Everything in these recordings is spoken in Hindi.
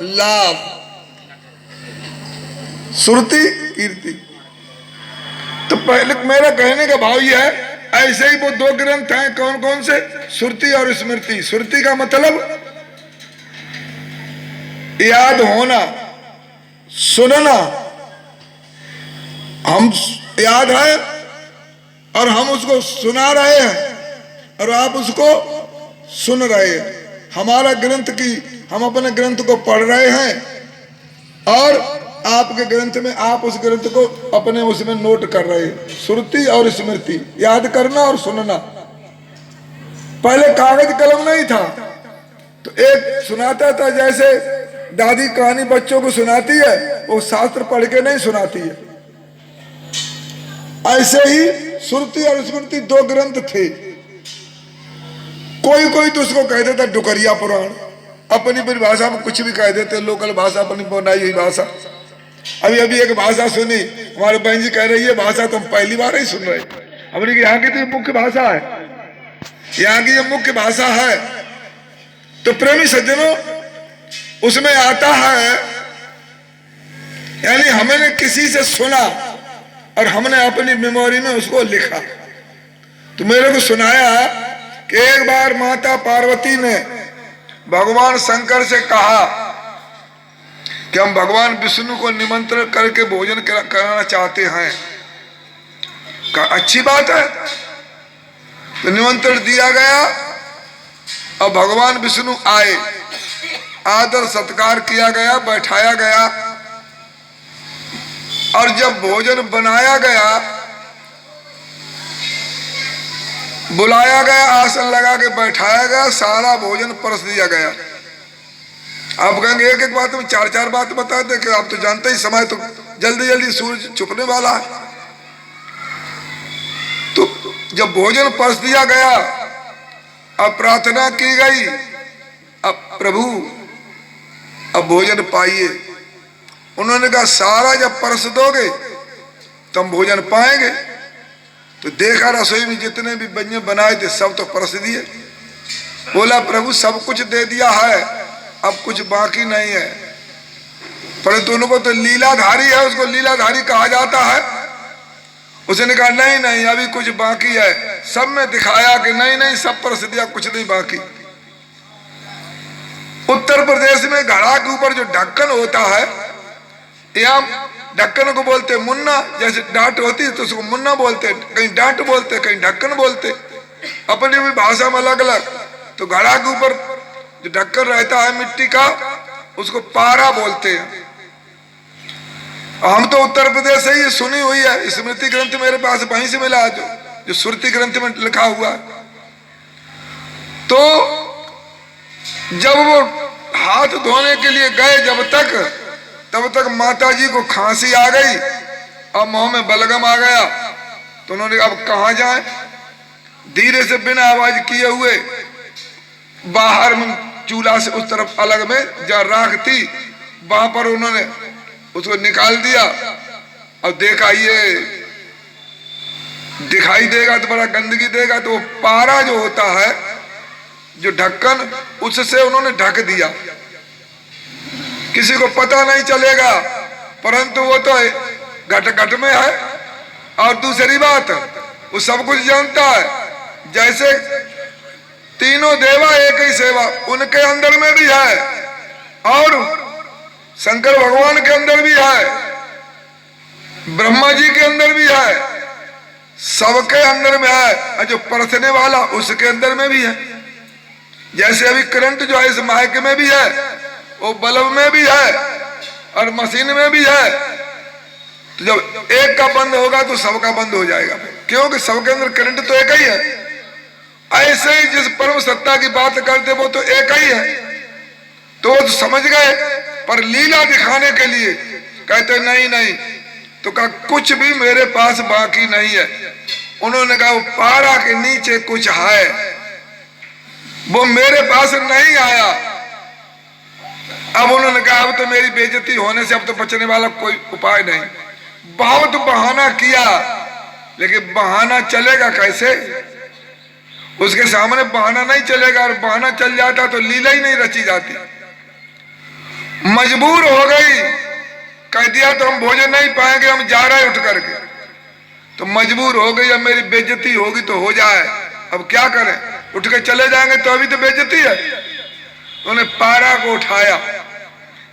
लाभ, श्रुति कीर्ति। तो पहले मेरा कहने का भाव यह है, ऐसे ही वो दो ग्रंथ हैं, कौन कौन से? श्रुति और स्मृति। श्रुति का मतलब याद होना, सुनना। हम याद है और हम उसको सुना रहे हैं और आप उसको सुन रहे हैं। हमारा ग्रंथ की, हम अपने ग्रंथ को पढ़ रहे हैं और आपके ग्रंथ में आप उस ग्रंथ को अपने उसमें नोट कर रहे हैं। श्रुति और स्मृति, याद करना और सुनना। पहले कागज कलम नहीं था, तो एक सुनाता था, जैसे दादी कहानी बच्चों को सुनाती है, वो शास्त्र पढ़ के नहीं सुनाती है। ऐसे ही श्रुति और स्मृति दो ग्रंथ थे। कोई कोई तो उसको कह देता डुकरिया पुराण, अपनी परिभाषा में कुछ भी कह देते, लोकल भाषा, अपनी बनाई हुई भाषा। अभी अभी एक भाषा सुनी, हमारे बहन जी कह रही है भाषा तो हम पहली बार ही सुन रहे। हमने यहाँ की तो मुख्य भाषा है, यहाँ की ये मुख्य भाषा है। तो प्रेमी सज्जनों, उसमें आता है, यानी हमने किसी से सुना और हमने अपनी मेमोरी में उसको लिखा। तो मेरे को सुनाया कि एक बार माता पार्वती ने भगवान शंकर से कहा कि हम भगवान विष्णु को निमंत्रण करके भोजन कराना चाहते हैं। कहा अच्छी बात है। तो निमंत्रण दिया गया और भगवान विष्णु आए, आदर सत्कार किया गया, बैठाया गया और जब भोजन बनाया गया, बुलाया गया, आसन लगा के बैठाया गया, सारा भोजन परस दिया गया। आप कहेंगे एक एक बात में चार चार बात बताते कि आप तो जानते ही समय तो जल्दी जल्दी सूरज छुपने वाला है। तो जब भोजन परस दिया गया, अब प्रार्थना की गई, अब प्रभु अब भोजन पाइए। उन्होंने कहा सारा जब परस दोगे तो हम भोजन पाएंगे। तो देखा रसोई में जितने भी व्यंजन बनाए थे सब तो परस दिए। बोला प्रभु सब कुछ दे दिया है, अब कुछ बाकी नहीं है। परंतु उनको तो लीलाधारी है, उसको लीलाधारी कहा जाता है। उसने कहा नहीं नहीं अभी कुछ बाकी है। सब में दिखाया कि नहीं नहीं सब परस दिया, कुछ नहीं बाकी। उत्तर प्रदेश में घड़ा के ऊपर जो ढक्कन होता है, यहाँ ढक्कन को बोलते मुन्ना, जैसे डांट होती है तो उसको मुन्ना बोलते, कहीं डांट बोलते, कहीं ढक्कन बोलते, अपनी भी भाषा में अलग अलग। तो घड़ा के ऊपर जो ढक्कन रहता है मिट्टी का, उसको पारा बोलते हैं। हम तो उत्तर प्रदेश से ही सुनी हुई है, स्मृति ग्रंथ मेरे पास वहीं से मिला, जो श्रुति ग्रंथ में लिखा हुआ है। तो जब वो हाथ धोने के लिए गए, तब तक माता जी को खांसी आ गई और मुंह में बलगम आ गया। तो उन्होंने अब कहाँ जाए, धीरे से बिना आवाज किए हुए बाहर में चूल्हा से उस तरफ अलग में जहाँ राख थी, वहां पर उन्होंने उसको निकाल दिया और देखा ये दिखाई देगा तो बड़ा गंदगी देगा। तो वो पारा जो होता है, जो ढक्कन, उससे उन्होंने ढक दिया, किसी को पता नहीं चलेगा। परंतु वो तो घट घट में है। और दूसरी बात, वो सब कुछ जानता है। जैसे तीनों देवा एक ही सेवा, उनके अंदर में भी है और शंकर भगवान के अंदर भी है, ब्रह्मा जी के अंदर भी है, सबके अंदर में है। और जो परसने वाला उसके अंदर में भी है। जैसे अभी करंट जो है इस माइक में भी है, वो बल्ब में भी है और मशीन में भी है। तो जब एक का बंद होगा तो सबका बंद हो जाएगा, क्योंकि सबके अंदर करंट तो एक ही है। ऐसे ही जिस परम सत्ता की बात करते वो तो एक ही है। तो वो तो समझ गए, पर लीला दिखाने के लिए कहते नहीं नहीं। तो कहा कुछ भी मेरे पास बाकी नहीं है। उन्होंने कहा वो पारा के नीचे कुछ है, वो मेरे पास नहीं आया। अब उन्होंने कहा अब तो मेरी बेइज्जती होने से अब तो बचने वाला कोई उपाय नहीं। बहुत बहाना किया, लेकिन बहाना चलेगा कैसे? उसके सामने बहाना नहीं चलेगा, और बहाना चल जाता तो लीला ही नहीं रची जाती। मजबूर हो गई, कह दिया तो हम भोजन नहीं पाएंगे, हम जा रहे उठ करके। तो मजबूर हो गई, अब मेरी बेइज्जती होगी तो हो जाए, अब क्या करें, उठ के चले जाएंगे तो अभी तो बेइज्जती है। उन्होंने पारा को उठाया,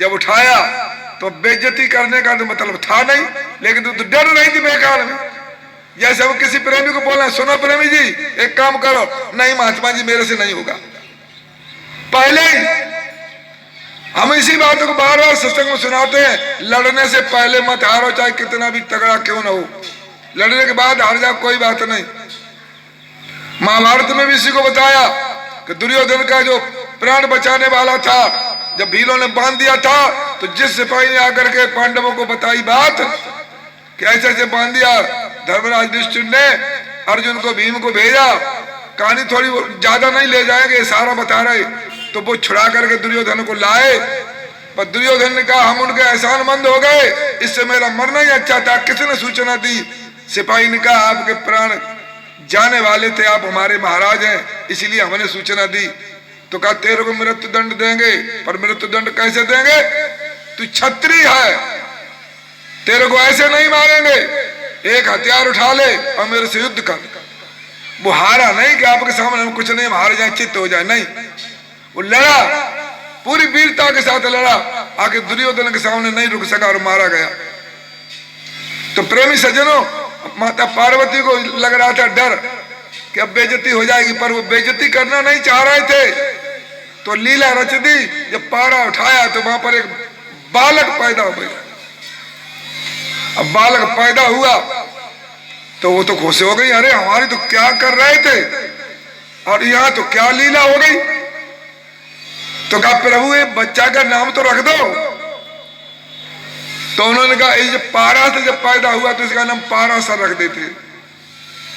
जब उठाया तो बेइज्जती करने का तो मतलब था नहीं, लेकिन तो डर रही थी बेकार में। जैसे हम किसी प्रेमी को बोला, सुनो प्रेमी जी एक काम करो, नहीं महात्मा जी मेरे से नहीं होगा। पहले ही हम इसी बात को बार बार सत्संग में सुनाते हैं, लड़ने से पहले मत हारो, चाहे कितना भी तगड़ा क्यों ना हो। लड़ने के बाद हार जाओ कोई बात नहीं। महाभारत में भी इसी को बताया कि दुर्योधन का जो प्राण बचाने वाला था, जब भीलों ने बांध दिया था तो जिस सिपाही ने आकर के पांडवों को बताई बात कि ऐसे ऐसे बांध दिया, धर्मराज युधिष्ठिर ने अर्जुन को भीम को भेजा। कहानी थोड़ी ज्यादा नहीं ले जाएंगे, सारा बता रहे। तो वो छुड़ा करके दुर्योधन को लाए, पर दुर्योधन ने कहा हम उनके एहसानमंद हो गए, इससे मेरा मरना ही अच्छा था। किसने सूचना दी? सिपाही ने कहा आपके प्राण जाने वाले थे, आप हमारे महाराज हैं, इसलिए हमने सूचना दी। तो कहा तेरे को मृत्यु दंड देंगे, पर मृत्यु दंड कैसे देंगे? तू क्षत्रिय है, तेरे को ऐसे नहीं मारेंगे, एक हथियार उठा ले और मेरे से युद्ध कर। वो हारा नहीं कि आपके सामने हम कुछ नहीं, हार जाए चित्त हो जाए, नहीं, वो लड़ा, पूरी वीरता के साथ लड़ा, आके दुर्योधन के सामने नहीं रुक सका और मारा गया। तो प्रेमी सज्जनों, माता पार्वती को लग रहा था डर कि अब बेइज्जती हो जाएगी, पर वो बेइज्जती करना नहीं चाह रहे थे। तो लीला रच दी, जब पारा उठाया तो वहां पर एक बालक पैदा हो गया। अब बालक पैदा हुआ तो वो तो खुश हो गई, अरे हमारी तो क्या कर रहे थे और यहाँ तो क्या लीला हो गई। तो कहा प्रभु ये बच्चा का नाम तो रख दो। तो उन्होंने कहा ये पारा से जब पैदा हुआ तो इसका नाम पारासर रख देते,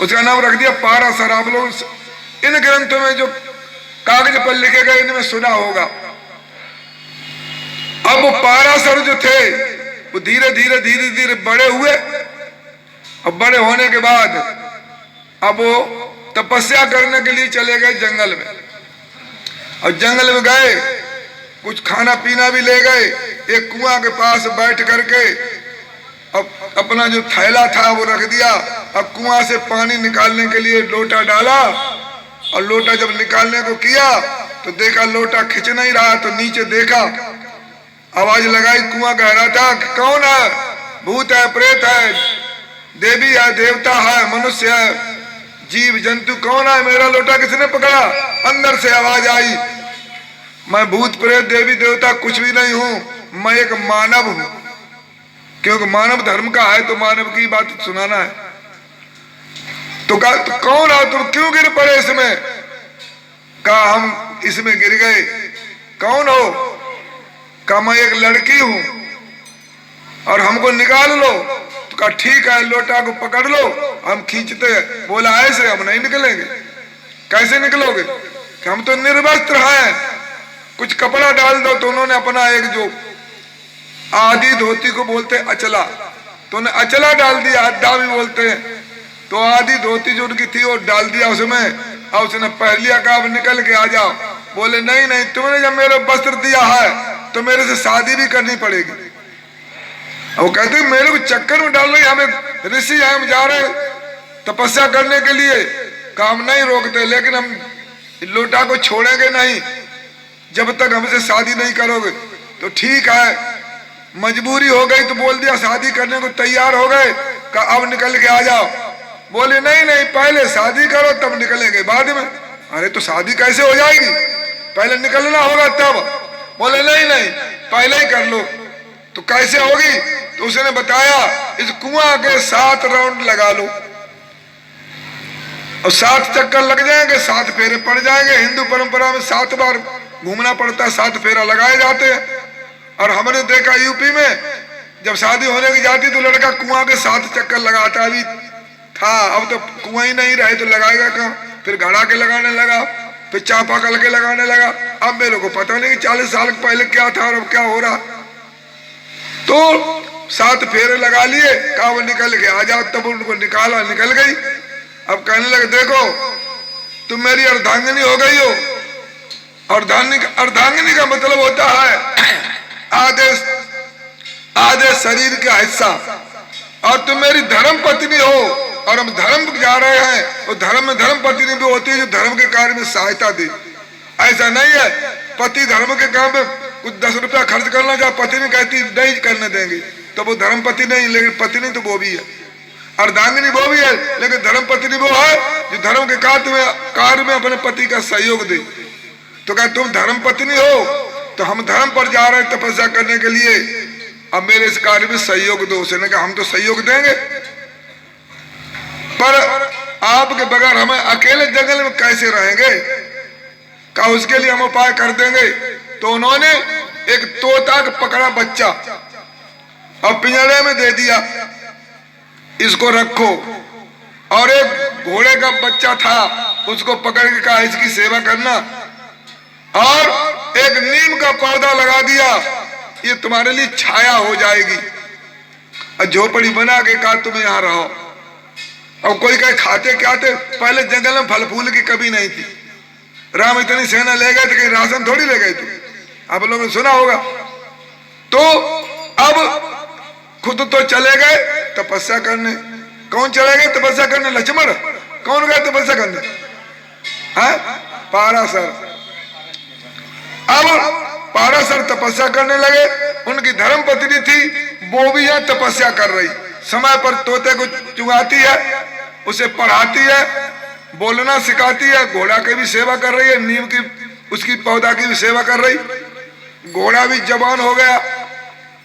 उसका नाम रख दिया पारासर। आप लोग इन ग्रंथों में जो कागज पर लिखे गए इनमें सुना होगा। अब वो पारासर जो थे वो धीरे धीरे धीरे धीरे बड़े हुए, और बड़े होने के बाद अब वो तपस्या करने के लिए चले गए जंगल में। और जंगल में गए, कुछ खाना पीना भी ले गए। एक कुआं के पास बैठ करके अब अपना जो थैला था वो रख दिया, अब कुआं से पानी निकालने के लिए लोटा डाला, और लोटा जब निकालने को किया तो देखा लोटा खिंच नहीं रहा। तो नीचे देखा, आवाज लगाई, कुआं गहरा था कि कौन है? भूत है, प्रेत है, देवी है, देवता है, मनुष्य है, जीव जंतु कौन है? मेरा लोटा किसने पकड़ा? अंदर से आवाज आई, मैं भूत प्रेत देवी देवता कुछ भी नहीं हूं, मैं एक मानव हूं। क्योंकि मानव धर्म का है तो मानव की बात सुनाना है। तो कहा तो कौन हो तुम, क्यों गिर पड़े इसमें? कहा हम इसमें गिर गए। कौन हो? कहा मैं एक लड़की हूं और हमको निकाल लो। तो कहा ठीक है, लोटा को पकड़ लो, हम खींचते। बोला ऐसे हम नहीं निकलेंगे। कैसे निकलोगे? कि हम तो निर्वस्त्र हैं, कुछ कपड़ा डाल दो। तो उन्होंने अपना एक जो आधी धोती को बोलते अचला, तो उन्हें अचला डाल दिया, अड्डा भी बोलते हैं। तो आधी धोती जो उनकी थी वो डाल दिया उसमें, और उसने पहन लिया, कहा अब निकल के आ जाओ। बोले नहीं नहीं, तुमने जब मेरे वस्त्र दिया है तो मेरे से शादी भी करनी पड़ेगी। वो कहते मेरे को चक्कर में डाल रही, हमें ऋषि है, हम जा रहे तपस्या करने के लिए, काम नहीं रोकते, लेकिन हम लोटा को छोड़ेंगे नहीं जब तक हमसे शादी नहीं करोगे। तो ठीक है, मजबूरी हो गई तो बोल दिया, शादी करने को तैयार हो गए, कहा अब निकल के आ जाओ। बोले नहीं नहीं, पहले शादी करो तब निकलेंगे बाद में। अरे तो शादी कैसे हो जाएगी, पहले निकलना होगा तब। बोले नहीं नहीं, पहले ही कर लो। तो कैसे होगी? तो उसने बताया इस कुआं के 7 राउंड लगा लो और 7 चक्कर लग जाएंगे, 7 फेरे पड़ जाएंगे। हिंदू परंपरा में 7 बार घूमना पड़ता है, 7 फेरा लगाए जाते हैं। और हमने देखा यूपी में जब शादी होने की जाती तो लड़का कुआं के 7 चक्कर लगाता। अभी था, अब तो कुआं ही नहीं रहे तो लगाएगा कहाँ? फिर घड़ा के लगाने लगा, फिर चापाकल के लगाने लगा। अब मेरे को पता नहीं कि 40 साल पहले क्या था और अब क्या हो रहा। तो 7 फेरे लगा लिए, कहा वो निकल के आ जाओ। तब उनको निकाला, निकल गई। अब कहने लगे देखो तुम मेरी अर्धांगिनी हो गई हो। अर्धांगिनी का मतलब होता है आधे आधे शरीर का हिस्सा, और तुम मेरी धर्म पत्नी हो, और हम धर्म जा रहे हैं, और धर्म में धर्म पत्नी भी होती है जो धर्म के कार्य में सहायता दे। ऐसा नहीं है पति धर्म के काम में कुछ 10 रुपया खर्च करना जहाँ पत्नी कहती नहीं करने देंगे तो वो धर्म पति नहीं, लेकिन पत्नी तो वो भी है, अर्धांगिनी वो भी है, लेकिन धर्म पत्नी वो है जो धर्म के कार्य में अपने पति का सहयोग दे। तो कहा तुम धर्म पत्नी हो तो हम धर्म पर जा रहे हैं तपस्या करने के लिए, अब मेरे इस कार्य में सहयोग दो। उसने कहा हम तो सहयोग देंगे, पर आपके बगैर हम अकेले जंगल में कैसे रहेंगे? कहा उसके लिए हम उपाय कर देंगे। तो उन्होंने एक तोता का पकड़ा बच्चा और पिंजरे में दे दिया, इसको रखो। और एक घोड़े का बच्चा था, उसको पकड़ के कहा इसकी सेवा करना, और एक नीम का पौधा लगा दिया, ये तुम्हारे लिए छाया हो जाएगी। और झोपड़ी बना के कहा तुम यहां रहो। और कोई कहे खाते क्या थे? पहले जंगल में फल फूल की कभी नहीं थी, राम इतनी सेना ले गए थे, कहीं राशन थोड़ी ले गए थे, आप लोगों ने सुना होगा। तो अब खुद तो चले गए तपस्या करने। कौन चले गए तपस्या करने? लक्ष्मण। कौन गए तपस्या करने? पाराशर। अब पाराशर तपस्या करने लगे, उनकी धर्म पत्नी थी वो भी यहाँ तपस्या कर रही, समय पर तोते को चुगाती है, उसे पढ़ाती है, बोलना सिखाती है, घोड़ा की भी सेवा कर रही है, नीम की उसकी पौधा की भी सेवा कर रही। घोड़ा भी जवान हो गया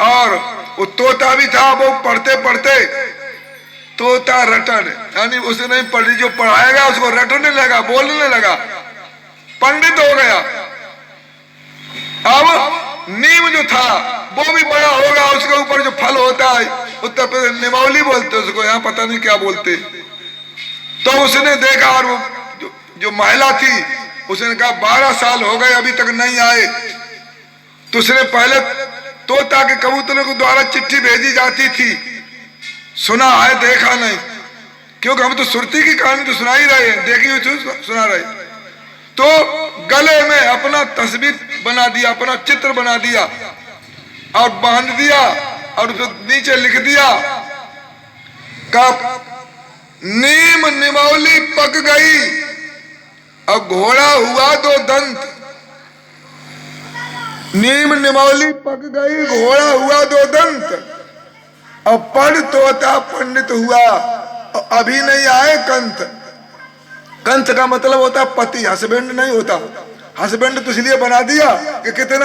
और वो तोता भी था, वो पढ़ते पढ़ते तोता रटन, यानी उसे नहीं पढ़ी, जो पढ़ाएगा उसको रटने लगा, बोलने लगा, पंडित हो गया। अब नीम जो था वो भी बड़ा होगा, उसके ऊपर जो फल होता है उत्तर प्रदेश निमौली बोलते उसको, यहाँ पता नहीं क्या बोलते। तो उसने देखा, और वो जो महिला थी उसने कहा 12 साल हो गए अभी तक नहीं आए। तो उसने पहले तोता के कबूतरों के द्वारा चिट्ठी भेजी जाती थी, सुना है देखा नहीं, क्योंकि हम तो सुरती की कहानी तो सुना ही रहे हैं, देखी हुई सुना रहे। तो गले में अपना तस्वीर बना दिया, अपना चित्र बना दिया और बांध दिया, और उसे नीचे लिख दिया कब नीम निमौली पक गई और घोड़ा हुआ 2 दंत। नीम निमौली पक गई, घोड़ा हुआ 2 दंत, और पढ़ तोता पंडित हुआ, और अभी नहीं आए कंत। कंत का मतलब होता पति, हस्बैंड नहीं होता। हस्बैंड तो इसलिए बना दिया कि कितना